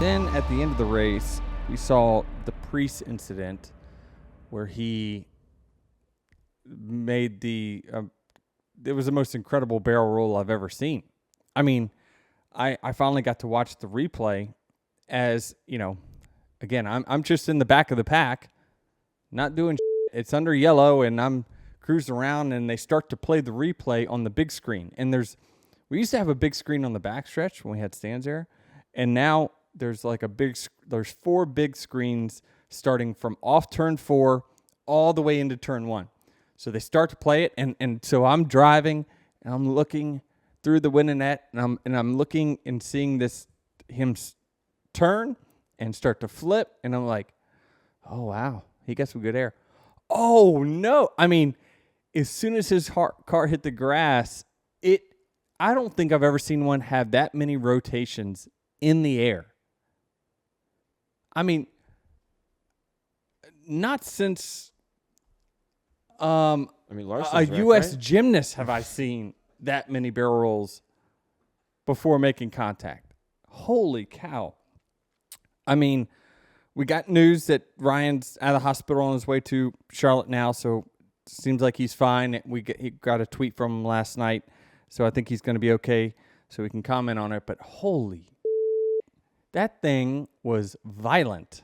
Then at the end of the race, we saw the Preece incident where he made it was the most incredible barrel roll I've ever seen. I mean, I finally got to watch the replay as, again, I'm just in the back of the pack, not doing shit. It's under yellow, and I'm cruising around, and they start to play the replay on the big screen. And we used to have a big screen on the backstretch when we had stands there, and now there's there's 4 big screens starting from off turn 4 all the way into turn 1. So they start to play it, and so I'm driving, and I'm looking through the winning net, and I'm looking and seeing him turn and start to flip, and I'm like, oh wow, he got some good air. Oh no! I mean, as soon as his car hit the grass, I don't think I've ever seen one have that many rotations in the air. I mean, not since Larson's a U.S. gymnast have I seen that many barrel rolls before making contact. Holy cow. I mean, we got news that Ryan's out of the hospital on his way to Charlotte now, so it seems like he's fine. He got a tweet from him last night, so I think he's going to be okay, so we can comment on it. But holy, that thing was violent.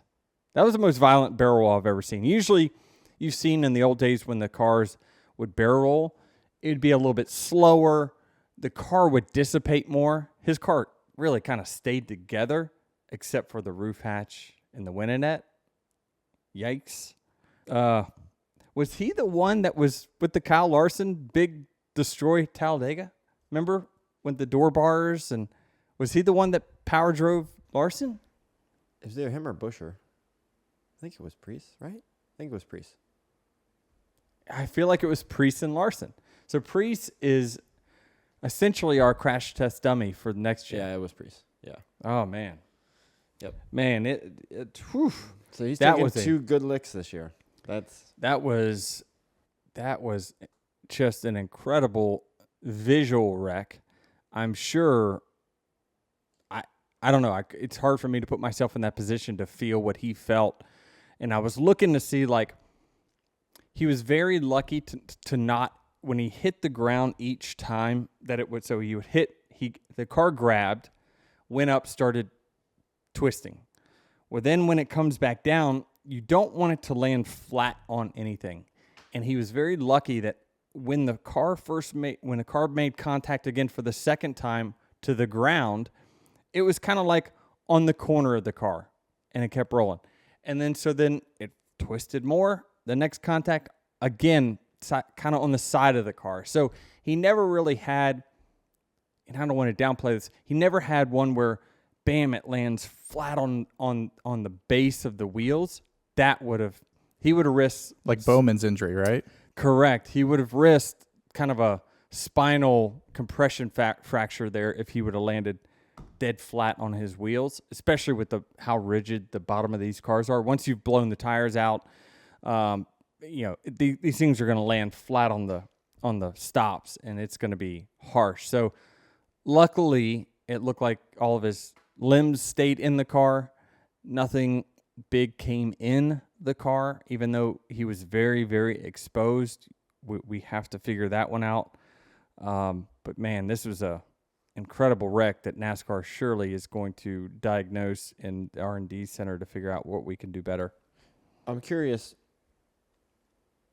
That was the most violent barrel roll I've ever seen. Usually, you've seen in the old days when the cars would barrel roll, it'd be a little bit slower. The car would dissipate more. His car really kind of stayed together, except for the roof hatch and the winning net. Yikes. Was he the one that was with the Kyle Larson big destroy Talladega? Remember when the door bars, and was he the one that power drove Larson? Is there him or Busher? I think it was Preece, right? I think it was Preece. I feel like it was Preece and Larson. So Preece is essentially our crash test dummy for the NextGen. Yeah, it was Preece. Yeah. Oh man. Yep. Man, whew. So he's taking 2 good licks this year. That was just an incredible visual wreck. I'm sure. I don't know. It's hard for me to put myself in that position to feel what he felt, and I was looking to see he was very lucky to not, when he hit the ground each time that it would. So he would hit. The car grabbed, went up, started twisting. Well, then when it comes back down, you don't want it to land flat on anything. And he was very lucky that when the car made contact again for the second time to the ground, it was kind of like on the corner of the car, and it kept rolling. And then it twisted more. The next contact, again, kind of on the side of the car. So he never really had, and I don't want to downplay this, he never had one where, bam, it lands flat on the base of the wheels. He would have risked... Like Bowman's injury, right? Correct. He would have risked kind of a spinal compression fracture there if he would have landed dead flat on his wheels, especially with how rigid the bottom of these cars are. Once you've blown the tires out, these things are going to land flat on the stops, and it's going to be harsh. So luckily, it looked like all of his limbs stayed in the car. Nothing big came in the car, even though he was very, very exposed. We have to figure that one out. But man, this was a incredible wreck that NASCAR surely is going to diagnose in the R&D center to figure out what we can do better. I'm curious,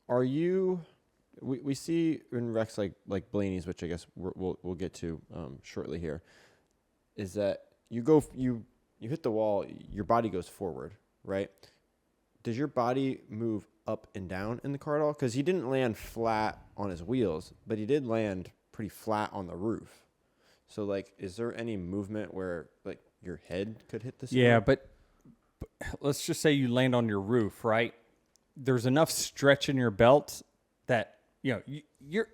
we see in wrecks like Blaney's, which I guess we'll get to shortly here, is that you hit the wall, your body goes forward, right? Does your body move up and down in the car at all? Because he didn't land flat on his wheels, but he did land pretty flat on the roof. So, is there any movement where, your head could hit the ceiling? Yeah, but let's just say you land on your roof, right? There's enough stretch in your belt that,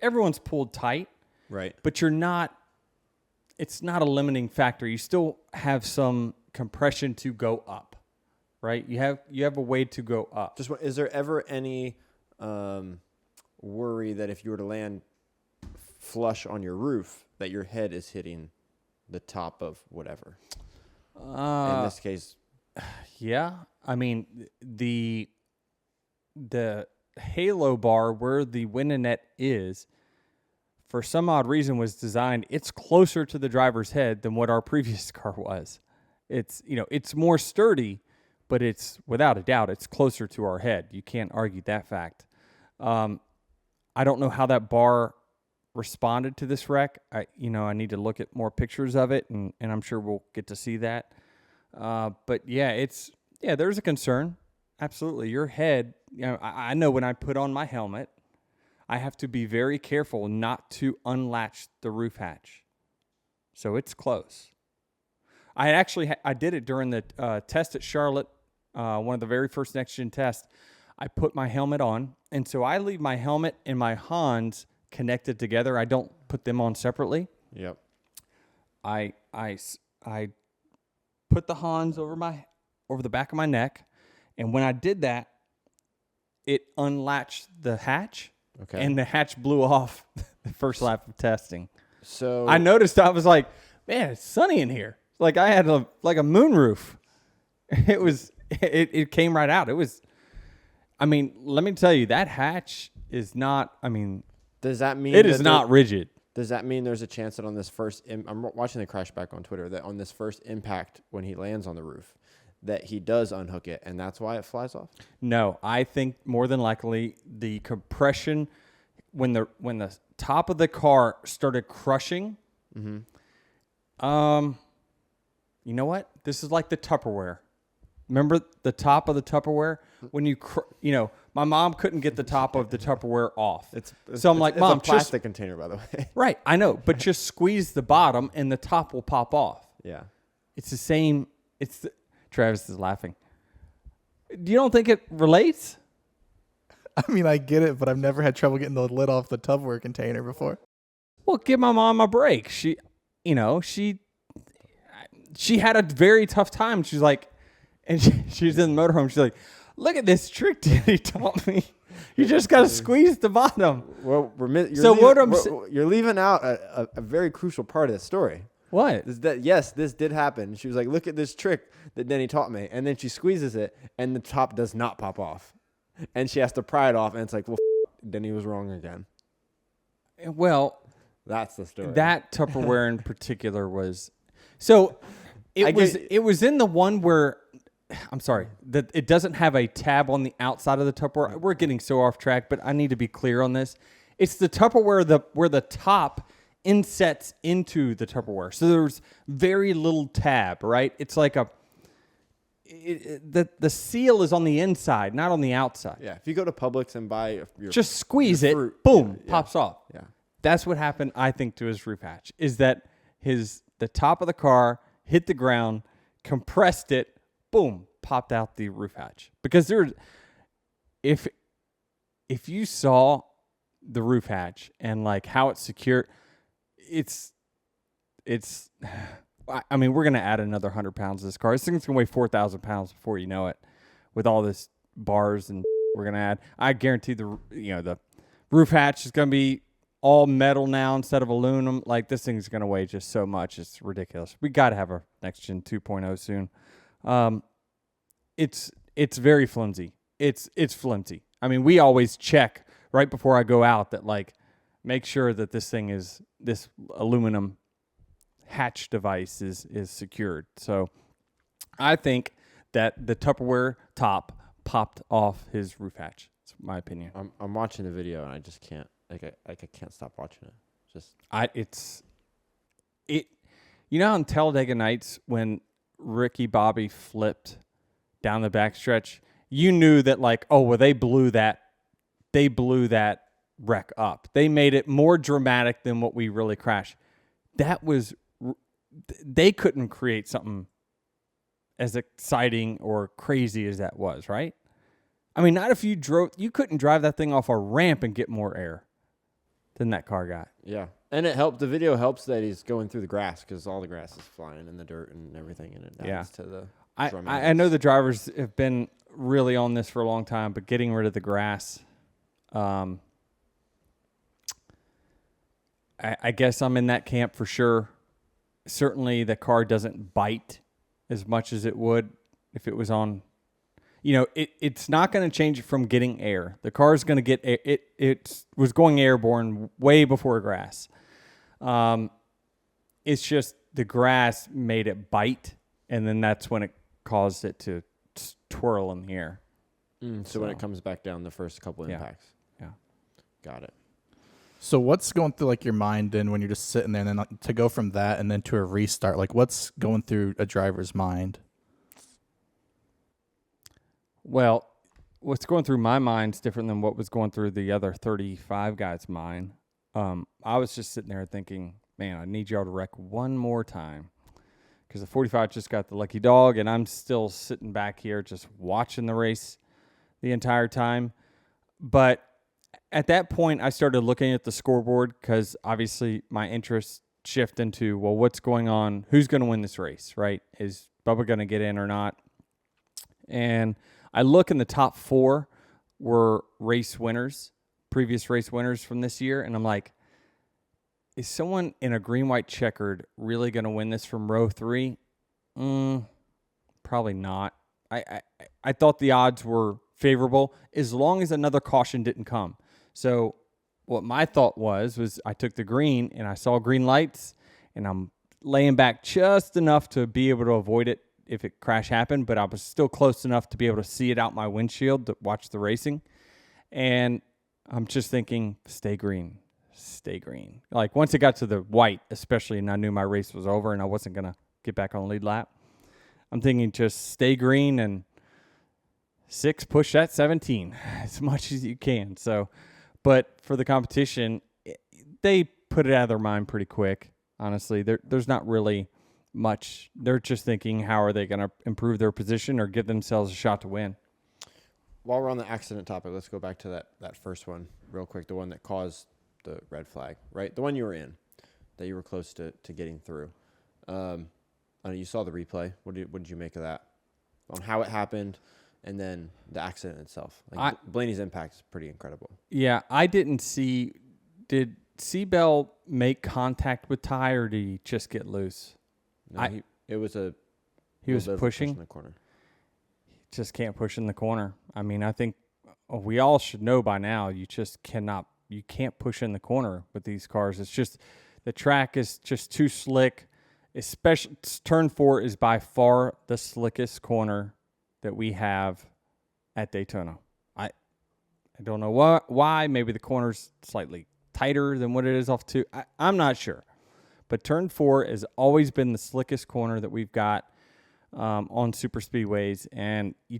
everyone's pulled tight. Right. But it's not a limiting factor. You still have some compression to go up, right? You have a way to go up. Is there ever any worry that if you were to land flush on your roof, that your head is hitting the top of whatever? In this case, Yeah. I mean, the halo bar where the winning is, for some odd reason, was designed. It's closer to the driver's head than what our previous car was. It's more sturdy, but it's without a doubt it's closer to our head. You can't argue that fact. I don't know how that bar responded to this wreck. I need to look at more pictures of it, and I'm sure we'll get to see that. But yeah, there's a concern. Absolutely. Your head, I know when I put on my helmet, I have to be very careful not to unlatch the roof hatch. So it's close. I did it during the test at Charlotte, one of the very first NextGen tests. I put my helmet on, and so I leave my helmet and my Hans connected together. I don't put them on separately. Yep. I put the Hans over the back of my neck, and when I did that, it unlatched the hatch, and the hatch blew off the first lap of testing. So I noticed, I was like, man, it's sunny in here. Like I had a moonroof. It came right out. It was, I mean, let me tell you, that hatch is not, does that mean it is not rigid. Does that mean there's a chance that on this first, I'm watching the crash back on Twitter, that on this first impact when he lands on the roof, that he does unhook it, and that's why it flies off? No, I think more than likely the compression, when the top of the car started crushing, you know what? This is like the Tupperware. Remember the top of the Tupperware? When my mom couldn't get the top of the Tupperware off. So I'm like, Mom, it's a plastic container, by the way. Right, I know, but just squeeze the bottom and the top will pop off. Yeah. It's the same. Travis is laughing. You don't think it relates? I mean, I get it, but I've never had trouble getting the lid off the Tupperware container before. Well, give my mom a break. She had a very tough time. She's like, and she's in the motorhome. She's like, look at this trick Denny taught me. You just got to squeeze the bottom. Well, you're leaving out a very crucial part of the story. What? Is that, yes, this did happen. She was like, look at this trick that Denny taught me. And then she squeezes it, and the top does not pop off. And she has to pry it off, and it's like, well, Denny was wrong again. Well, that's the story. That Tupperware in particular was... So it was in the one where... I'm sorry, that it doesn't have a tab on the outside of the Tupperware. We're getting so off track, but I need to be clear on this. It's the Tupperware where the top insets into the Tupperware. So there's very little tab, right? It's like the seal is on the inside, not on the outside. Yeah, if you go to Publix and buy just squeeze it, fruit, boom, pops off. Yeah. That's what happened, I think, to his roof hatch, is that the top of the car hit the ground, compressed it, boom, popped out the roof hatch. Because if you saw the roof hatch and like how it's secured, I mean, we're going to add another 100 pounds to this car. This thing's going to weigh 4,000 pounds before you know it, with all this bars and we're going to add. I guarantee the roof hatch is going to be all metal now instead of aluminum. Like, this thing's going to weigh just so much. It's ridiculous. We got to have a NextGen 2.0 soon. It's very flimsy. It's flimsy. I mean, we always check right before I go out that, like, make sure that this aluminum hatch device is secured. So I think that the Tupperware top popped off his roof hatch. That's my opinion. I'm watching the video and I just can't I can't stop watching it. On Talladega Nights when Ricky Bobby flipped down the backstretch, you knew that, like, oh well, they blew that wreck up. They made it more dramatic than what we really crashed. They couldn't create something as exciting or crazy as that was, right? I mean, not if you couldn't drive that thing off a ramp and get more air than that car got. Yeah. And it helped. The video helps that he's going through the grass because all the grass is flying in the dirt and everything, and it adds to the I know the drivers have been really on this for a long time, but getting rid of the grass, I guess I'm in that camp for sure. Certainly the car doesn't bite as much as it would if it was on. It's not going to change it from getting air. The car is going to get air. It was going airborne way before grass. It's just the grass made it bite, and then that's when it caused it to twirl in the air. So when it comes back down, the first couple impacts. Yeah. Got it. So what's going through like your mind then when you're just sitting there, and then like, to go from that and then to a restart? Like what's going through a driver's mind? Well, what's going through my mind is different than what was going through the other 35 guys' mind. I was just sitting there thinking, man, I need y'all to wreck one more time, because the 45 just got the lucky dog, and I'm still sitting back here just watching the race the entire time. But at that point, I started looking at the scoreboard, because obviously my interest shift into, well, what's going on? Who's going to win this race, right? Is Bubba going to get in or not? And I look, in the top 4 were race winners, previous race winners from this year, and I'm like, is someone in a green-white checkered really going to win this from row 3? Probably not. I thought the odds were favorable as long as another caution didn't come. So what my thought was I took the green, and I saw green lights, and I'm laying back just enough to be able to avoid it if it crash happened, but I was still close enough to be able to see it out my windshield to watch the racing. And I'm just thinking, stay green, stay green. Like once it got to the white, especially, and I knew my race was over and I wasn't going to get back on the lead lap, I'm thinking just stay green and 6, push that 17 as much as you can. So, but for the competition, they put it out of their mind pretty quick. Honestly, there's not really much. They're just thinking, how are they going to improve their position or give themselves a shot to win? While we're on the accident topic, let's go back to that first one real quick, the one that caused the red flag, right? The one you were in, that you were close to getting through. I know you saw the replay. What did you make of that? On how it happened, and then the accident itself. Like Blaney's impact is pretty incredible. Yeah, I didn't see. Did Seabell make contact with Ty, or did he just get loose? No, he was pushing in the corner. Just can't push in the corner. I mean, I think we all should know by now, you can't push in the corner with these cars. It's just, the track is just too slick. Especially turn 4 is by far the slickest corner that we have at Daytona. I don't know why. Maybe the corner's slightly tighter than what it is off 2. I'm not sure. But turn 4 has always been the slickest corner that we've got on super speedways, and you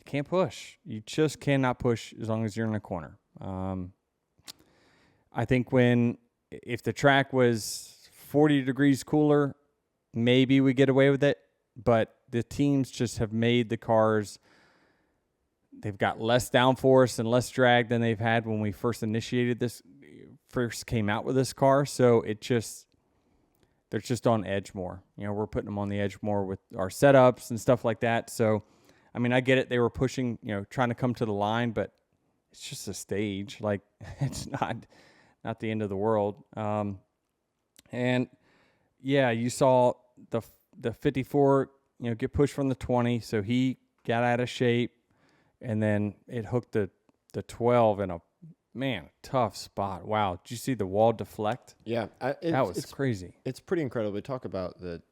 can't push. You just cannot push as long as you're in a corner. I think if the track was 40 degrees cooler, maybe we get away with it, but the teams just have made the cars, they've got less downforce and less drag than they've had when we first came out with this car. So they're just on edge more. We're putting them on the edge more with our setups and stuff like that. So, I mean, I get it. They were pushing, trying to come to the line, but it's just a stage. Like, it's not the end of the world. And yeah, you saw the 54, get pushed from the 20. So he got out of shape, and then it hooked the 12 in a tough spot. Wow. Did you see the wall deflect? Yeah. That was crazy. It's pretty incredible. We talk about the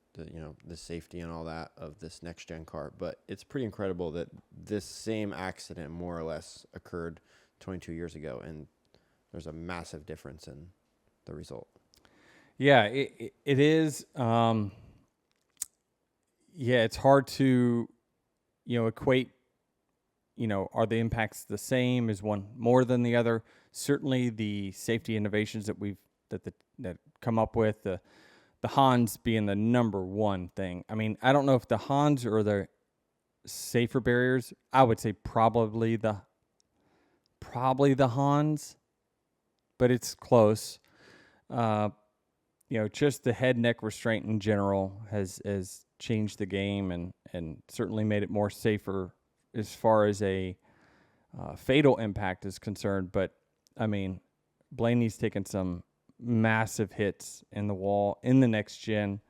safety and all that of this next gen car, but it's pretty incredible that this same accident more or less occurred 22 years ago, and there's a massive difference in the result. Yeah, it is. It's hard to, equate. Are the impacts the same? Is one more than the other? Certainly, the safety innovations that come up with, the Hans being the number one thing. I mean, I don't know if the Hans are the safer barriers. I would say probably the Hans, but it's close. Just the head neck restraint in general has changed the game and certainly made it more safer as far as a fatal impact is concerned. But, I mean, Blaney's taken some massive hits in the wall in the next gen,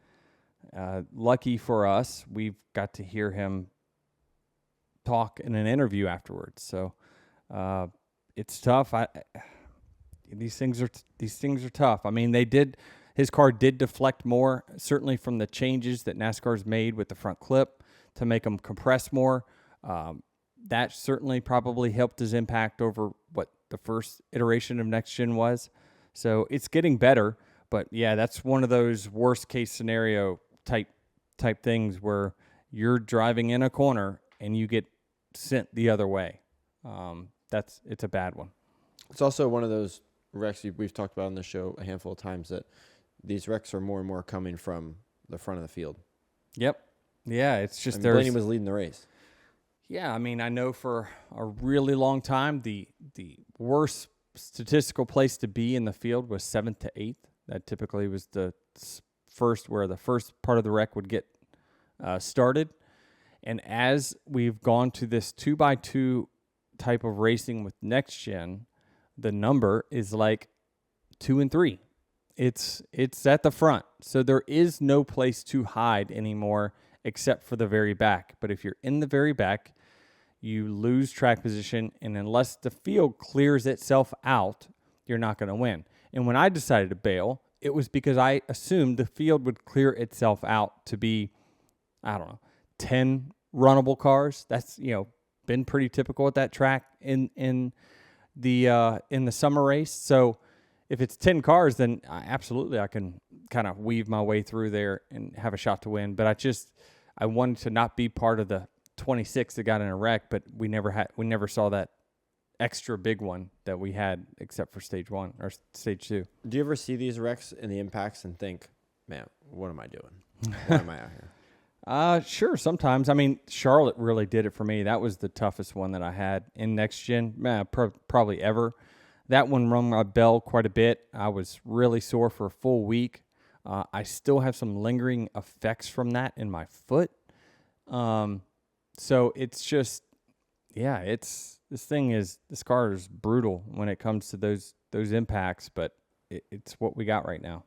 Lucky for us, we've got to hear him talk in an interview afterwards. So it's tough. These things are tough. I mean, his car did deflect more, certainly from the changes that NASCAR's made with the front clip to make them compress more. That certainly probably helped his impact over what the first iteration of NextGen was. So it's getting better, but yeah, that's one of those worst case scenario type things where you're driving in a corner and you get sent the other way. It's a bad one. It's also one of those wrecks we've talked about on the show a handful of times, that these wrecks are more and more coming from the front of the field. Yep. Yeah, it's just Blaney was leading the race. Yeah, I mean, I know for a really long time, the worst statistical place to be in the field was 7th to 8th. That typically was the first part of the wreck would get started. And as we've gone to this 2x2 type of racing with NextGen, the number is like 2 and 3. It's at the front. So there is no place to hide anymore except for the very back. But if you're in the very back, you lose track position, and unless the field clears itself out, you're not going to win. And when I decided to bail, it was because I assumed the field would clear itself out to be, 10 runnable cars. That's, been pretty typical at that track in the summer race. So if it's 10 cars, then I can kind of weave my way through there and have a shot to win. But I wanted to not be part of the 26 that got in a wreck, but we never saw that extra big one that we had except for stage 1 or stage 2. Do you ever see these wrecks and the impacts and think, man, what am I doing? Why am I out here? Sure. Sometimes. I mean, Charlotte really did it for me. That was the toughest one that I had in NextGen, probably ever. That one rung my bell quite a bit. I was really sore for a full week. I still have some lingering effects from that in my foot. So it's just, this car is brutal when it comes to those impacts, but it's what we got right now.